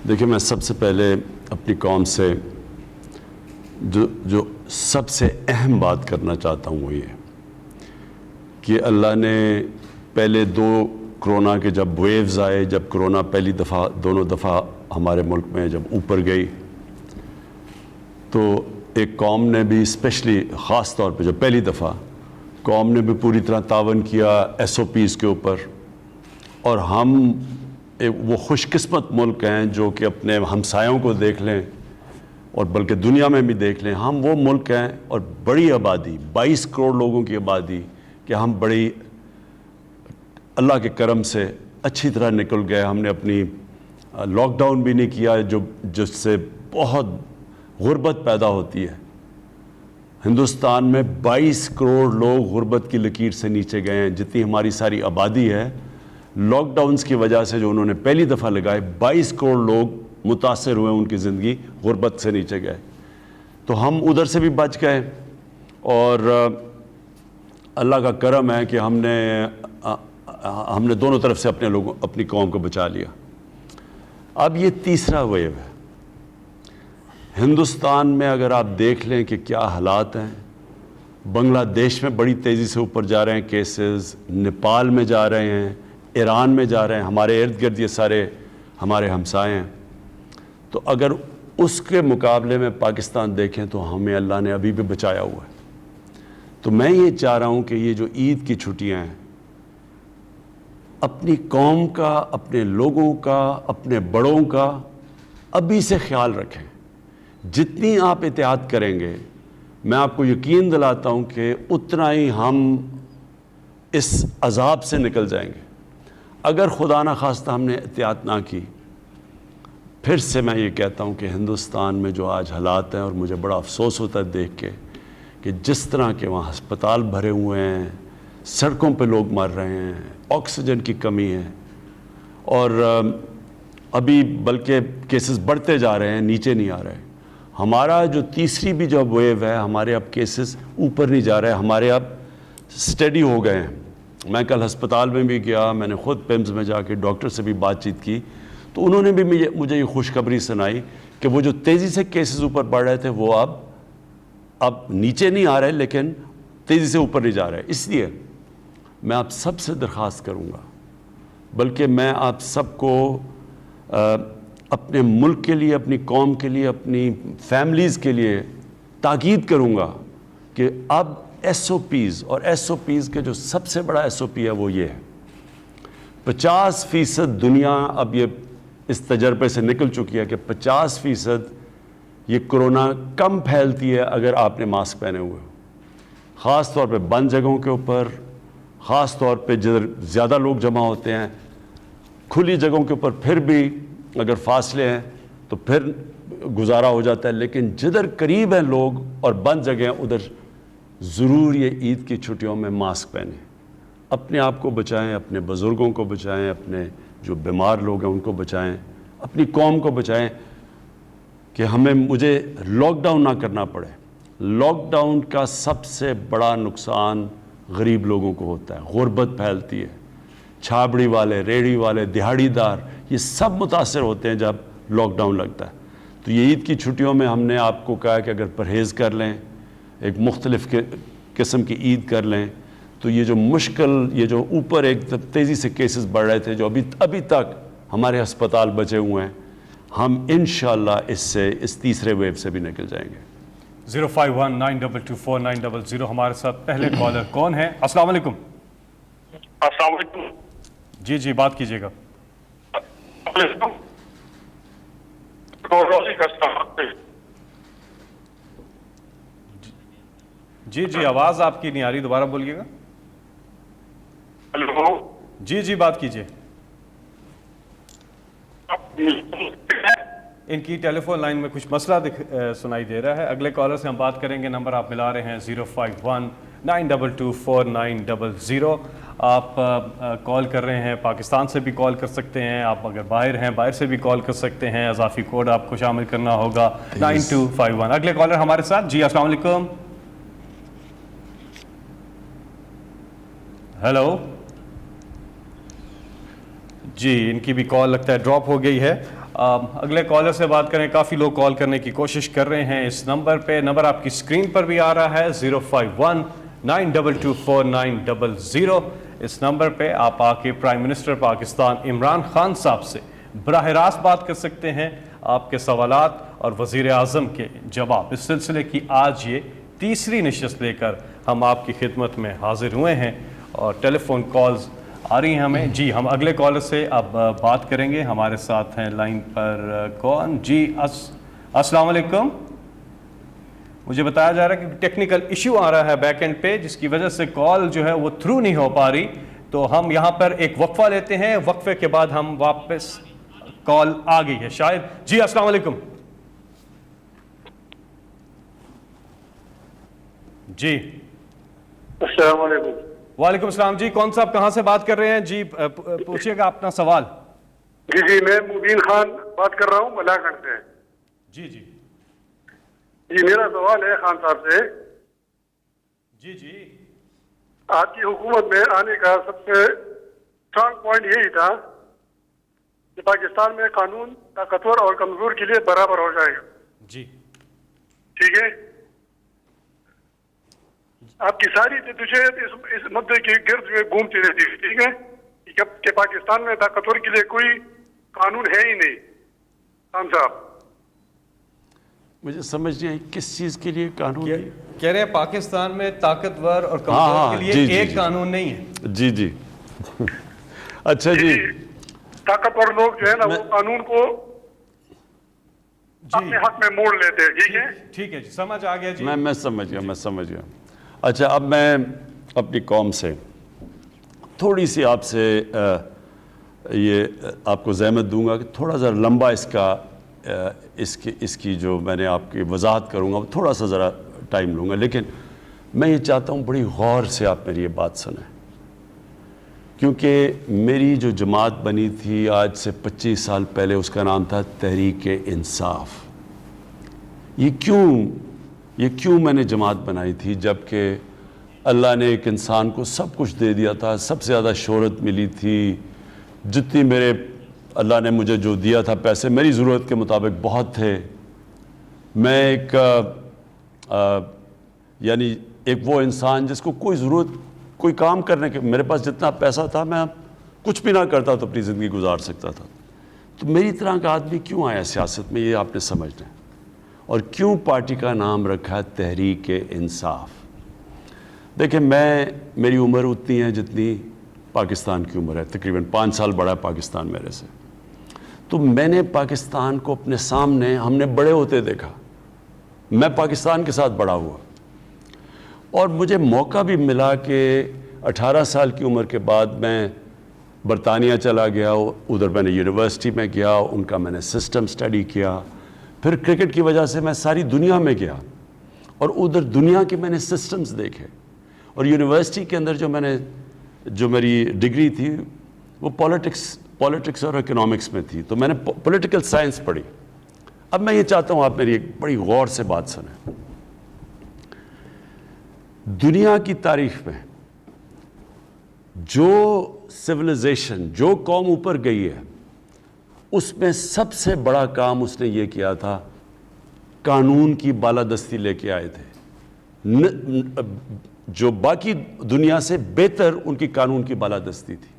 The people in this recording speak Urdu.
دیکھیں، میں سب سے پہلے اپنی قوم سے جو سب سے اہم بات کرنا چاہتا ہوں وہ یہ کہ اللہ نے پہلے دو کرونا کے جب ویوز آئے، جب کرونا پہلی دفعہ دونوں دفعہ ہمارے ملک میں جب اوپر گئی، تو ایک قوم نے بھی اسپیشلی خاص طور پہ جب پہلی دفعہ قوم نے بھی پوری طرح تعاون کیا ایس او پیز کے اوپر، اور ہم وہ خوش قسمت ملک ہیں جو کہ اپنے ہمسایوں کو دیکھ لیں اور بلکہ دنیا میں بھی دیکھ لیں، ہم وہ ملک ہیں اور بڑی آبادی 22 کروڑ لوگوں کی آبادی کہ ہم بڑی اللہ کے کرم سے اچھی طرح نکل گئے. ہم نے اپنی لاک ڈاؤن بھی نہیں کیا جس سے بہت غربت پیدا ہوتی ہے. ہندوستان میں 22 کروڑ لوگ غربت کی لکیر سے نیچے گئے ہیں. جتنی ہماری ساری آبادی ہے، لاک ڈاؤنز کی وجہ سے جو انہوں نے پہلی دفعہ لگائے، 22 کروڑ لوگ متاثر ہوئے، ان کی زندگی غربت سے نیچے گئے. تو ہم ادھر سے بھی بچ گئے اور اللہ کا کرم ہے کہ ہم نے دونوں طرف سے اپنی قوم کو بچا لیا. اب یہ تیسرا ویو ہے. ہندوستان میں اگر آپ دیکھ لیں کہ کیا حالات ہیں، بنگلہ دیش میں بڑی تیزی سے اوپر جا رہے ہیں کیسز، نیپال میں جا رہے ہیں، ایران میں جا رہے ہیں، ہمارے ارد گرد یہ سارے ہمارے ہمسائے ہیں. تو اگر اس کے مقابلے میں پاکستان دیکھیں تو ہمیں اللہ نے ابھی بھی بچایا ہوا ہے. تو میں یہ چاہ رہا ہوں کہ یہ جو عید کی چھٹیاں ہیں، اپنی قوم کا، اپنے لوگوں کا، اپنے بڑوں کا ابھی سے خیال رکھیں. جتنی آپ احتیاط کریں گے، میں آپ کو یقین دلاتا ہوں کہ اتنا ہی ہم اس عذاب سے نکل جائیں گے. اگر خدا نہ خواستہ ہم نے احتیاط نہ کی، پھر سے میں یہ کہتا ہوں کہ ہندوستان میں جو آج حالات ہیں، اور مجھے بڑا افسوس ہوتا ہے دیکھ کے کہ جس طرح کے وہاں ہسپتال بھرے ہوئے ہیں، سڑکوں پہ لوگ مر رہے ہیں، آکسیجن کی کمی ہے، اور ابھی بلکہ کیسز بڑھتے جا رہے ہیں، نیچے نہیں آ رہے. ہمارا جو تیسری بھی جو ویو ہے، ہمارے اب کیسز اوپر نہیں جا رہے، ہمارے اب سٹیڈی ہو گئے ہیں. میں کل ہسپتال میں بھی گیا، میں نے خود پیمز میں جا کے ڈاکٹر سے بھی بات چیت کی، تو انہوں نے بھی مجھے یہ خوشخبری سنائی کہ وہ جو تیزی سے کیسز اوپر بڑھ رہے تھے وہ اب نیچے نہیں آ رہے، لیکن تیزی سے اوپر نہیں جا رہے. اس لیے میں آپ سب سے درخواست کروں گا، بلکہ میں آپ سب کو اپنے ملک کے لیے، اپنی قوم کے لیے، اپنی فیملیز کے لیے تاکید کروں گا کہ اب ایس او پیز، اور ایس او پیز کے جو سب سے بڑا ایس او پی ہے وہ یہ ہے، 50% دنیا اب یہ اس تجربے سے نکل چکی ہے کہ 50% یہ کرونا کم پھیلتی ہے اگر آپ نے ماسک پہنے ہوئے ہو. خاص طور پہ بند جگہوں کے اوپر، خاص طور پہ جدھر زیادہ لوگ جمع ہوتے ہیں. کھلی جگہوں کے اوپر پھر بھی اگر فاصلے ہیں تو پھر گزارا ہو جاتا ہے، لیکن جدھر قریب ہیں لوگ اور بند جگہ ہیں ادھر ضرور یہ عید کی چھٹیوں میں ماسک پہنیں. اپنے آپ کو بچائیں، اپنے بزرگوں کو بچائیں، اپنے جو بیمار لوگ ہیں ان کو بچائیں، اپنی قوم کو بچائیں کہ مجھے لاک ڈاؤن نہ کرنا پڑے. لاک ڈاؤن کا سب سے بڑا نقصان غریب لوگوں کو ہوتا ہے، غربت پھیلتی ہے. چھابڑی والے، ریڑھی والے، دہاڑی دار، یہ سب متاثر ہوتے ہیں جب لاک ڈاؤن لگتا ہے. تو یہ عید کی چھٹیوں میں ہم نے آپ کو کہا کہ اگر پرہیز کر لیں، ایک مختلف قسم کی عید کر لیں، تو یہ جو مشکل، یہ جو اوپر ایک تیزی سے کیسز بڑھ رہے تھے جو ابھی تک ہمارے ہسپتال بچے ہوئے ہیں، ہم انشاءاللہ اس تیسرے ویو سے بھی نکل جائیں گے. 05192249000 ہمارے ساتھ پہلے کالر کون ہے؟ السلام علیکم. السلام علیکم. جی بات کیجیے گا. جی آواز آپ کی نہیں آ رہی، دوبارہ بولیے گا. ہلو. جی بات کیجیے. ان کی ٹیلی فون لائن میں کچھ مسئلہ سنائی دے رہا ہے. اگلے کالر سے ہم بات کریں گے. نمبر آپ ملا رہے ہیں 05192249000. آپ کال کر رہے ہیں پاکستان سے بھی کال کر سکتے ہیں، آپ اگر باہر ہیں باہر سے بھی کال کر سکتے ہیں. اضافی کوڈ آپ کو شامل کرنا ہوگا 9251. اگلے کالر ہمارے ساتھ. جی السلام علیکم. ہیلو. جی ان کی بھی کال لگتا ہے ڈراپ ہو گئی ہے. اگلے کالر سے بات کریں. کافی لوگ کال کرنے کی کوشش کر رہے ہیں اس نمبر پہ. نمبر آپ کی اسکرین پر بھی آ رہا ہے 051-922-4900. اس نمبر پہ آپ آ کے پرائم منسٹر پاکستان عمران خان صاحب سے براہ راست بات کر سکتے ہیں. آپ کے سوالات اور وزیر اعظم کے جواب. اس سلسلے کی آج یہ تیسری نشست لے کر ہم آپ کی خدمت میں حاضر ہوئے ہیں اور ٹیلی فون کالز آ رہی ہیں ہمیں. جی ہم اگلے کالر سے اب بات کریں گے. ہمارے ساتھ ہیں لائن پر کون؟ جی السلام علیکم. مجھے بتایا جا رہا ہے کہ ٹیکنیکل ایشو آ رہا ہے بیک اینڈ پہ جس کی وجہ سے کال جو ہے وہ تھرو نہیں ہو پا رہی. تو ہم یہاں پر ایک وقفہ لیتے ہیں. وقفے کے بعد ہم واپس کال آ گئی ہے شاید. جی السلام علیکم. جی السلام علیکم. وعلیکم السلام. جی کون صاحب کہاں سے بات کر رہے ہیں؟ جی پوچھیے گا اپنا سوال. جی میں مبین خان بات کر رہا ہوں ملاکنڈ سے. جی جی جی میرا سوال ہے خان صاحب سے. جی آپ کی حکومت میں آنے کا سب سے اسٹرانگ پوائنٹ یہی تھا کہ پاکستان میں قانون طاقتور اور کمزور کے لیے برابر ہو جائے گا. جی ٹھیک ہے. آپ کی ساری جدوجہد اس مدعے کے گرد میں گھومتی رہتی ہے. ٹھیک ہے کہ پاکستان میں طاقتور کے لیے کوئی قانون ہے ہی نہیں. خان صاحب مجھے سمجھ نہیں آئی کس چیز کے لیے قانون ہے؟ کہہ رہے ہیں پاکستان میں طاقتور اور کمزور کے لیے ایک قانون نہیں ہے. جی جی اچھا جی طاقتور لوگ جو ہے نا وہ قانون کو اپنے حق میں موڑ لیتے ہیں. ٹھیک ہے ٹھیک ہے جی سمجھ آ گیا. جی میں سمجھ گیا. اچھا اب میں اپنی قوم سے تھوڑی سی آپ سے یہ آپ کو زحمت دوں گا کہ تھوڑا ذرا لمبا اس کی جو میں نے آپ کی وضاحت کروں گا تھوڑا سا ذرا ٹائم لوں گا. لیکن میں یہ چاہتا ہوں بڑی غور سے آپ میری یہ بات سنیں کیونکہ میری جو جماعت بنی تھی آج سے 25 سال پہلے اس کا نام تھا تحریک انصاف. یہ کیوں میں نے جماعت بنائی تھی جبکہ اللہ نے ایک انسان کو سب کچھ دے دیا تھا. سب سے زیادہ شہرت ملی تھی. جتنی اللہ نے مجھے جو دیا تھا پیسے میری ضرورت کے مطابق بہت تھے. میں ایک وہ انسان جس کو کوئی کام کرنے کے میرے پاس جتنا پیسہ تھا میں کچھ بھی نہ کرتا تو اپنی زندگی گزار سکتا تھا. تو میری طرح کا آدمی کیوں آیا سیاست میں یہ آپ نے سمجھنا ہے. اور کیوں پارٹی کا نام رکھا ہے تحریک انصاف. دیکھیں میری عمر اتنی ہے جتنی پاکستان کی عمر ہے. تقریباً 5 سال بڑا ہے پاکستان میرے سے. تو میں نے پاکستان کو اپنے سامنے ہم نے بڑے ہوتے دیکھا. میں پاکستان کے ساتھ بڑا ہوا اور مجھے موقع بھی ملا کہ 18 سال کی عمر کے بعد میں برطانیہ چلا گیا. ادھر میں نے یونیورسٹی میں گیا. ان کا میں نے سسٹم سٹڈی کیا. پھر کرکٹ کی وجہ سے میں ساری دنیا میں گیا اور ادھر دنیا کے میں نے سسٹمز دیکھے. اور یونیورسٹی کے اندر جو میری ڈگری تھی وہ پولیٹکس اور اکنامکس میں تھی. تو میں نے پولیٹیکل سائنس پڑھی. اب میں یہ چاہتا ہوں آپ میری ایک بڑی غور سے بات سنیں. دنیا کی تاریخ میں جو سویلائزیشن جو قوم اوپر گئی ہے اس میں سب سے بڑا کام اس نے یہ کیا تھا قانون کی بالادستی لے کے آئے تھے. جو باقی دنیا سے بہتر ان کی قانون کی بالادستی تھی.